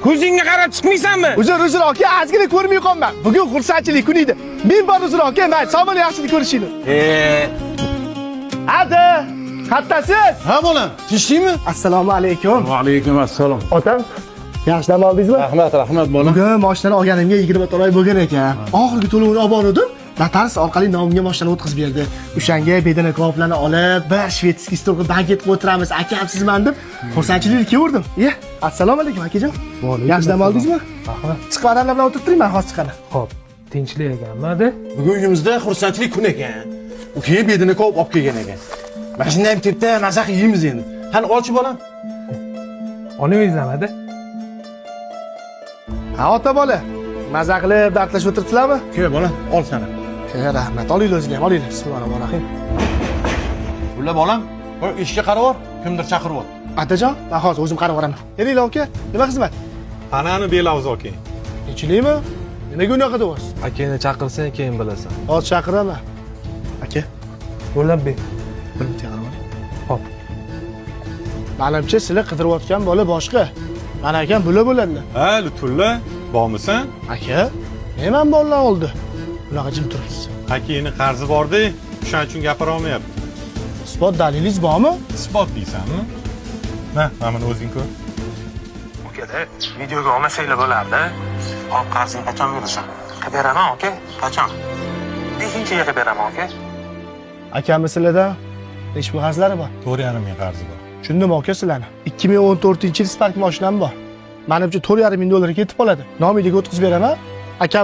Ko'zingga qarab chiqmaysanmi? Uzr aka, ozgina ko'rmay qolman. Bugun xursandchilik kuni edi. Men bor uzr aka, mayli, sog' bo'ling, yaxshi ko'rishingni. Hadi, qattasiz? Ha bolam, tishdingmi? Assalomu alaykum. Va alaykum assalom. Otam, yaxshi dam oldingizmi? Rahmat bolam. Bugun mashinani olganimga 20 oy bo'lgan ekan. Oxirgi to'lovni olib bordim. Notarius orqali nomimga mashina o'tkazib berdi. O'shanga bedana koplarni olib, bir shvedskiy stolga banket qilib o'tiramiz. Akam sizman deb xursandchilik keldim. Assalomu alaykum akajon. Yaxshi dam oldingizmi? Rahmat. Chiqib odamlar bilan o'tirib turing, men hozir chiqaman. Xo'p, tinchlik ekanmi-da? Bugun uyimizda xursandchilik kuni ekan. U keyin bedini ko'p olib kelgan ekan. Mashina ham tepda maza yeymiz endi. Qani olchi bolam. Oningiz nimada? Ha, ota bola. Maza qilib dardlashib o'tiribsizlarmi? Kel bolam, ol sana. Rahmat. Olinglar o'zinglar ham, olinglar. Bismillahirrohmanirrohim. Ulla bolam, qo'y ishga qarab yor, kimdir chaqiryapti. Atajon, men hozir o'zim qarab boraman. Kelinglar aka. Nima xizmat? Qanani belavz aka. Tinchlikmi? Nimaga unaqa deyapsiz? Akangni chaqirsang keyin bilasan. Hozir chaqiraman. Aka, Bo'lab ber. bir minut qarab oling. Hop. Menimcha sizlar qidirayotgan bola boshqa. Mana akam bula bo'ladilar. Ha, Lutfulla, bormisan? Aka, nima bolalar oldi? Unaqa jim turibsiz. Akangni qarzi bor-da, shuning uchun gapira olmayapti. Isbot dalilingiz bormi? Isbot deysanmi? Mana buni o'zing ko'r. Ukada videoga olmasanglar bo'lardi. Hop, qarzing qachon berasan? Qilib beraman, aka. Qachon? Beshinchiga qilib beraman, aka. Akamni sizlarda ish qarzlari bor. 4,5 ming qarzi bor. Tushundim aka sizlarni. 2014-yil Spark mashinam bor. Menimcha $4,5 ming ketib qoladi. Nomiga o'tkazib beraman. Akam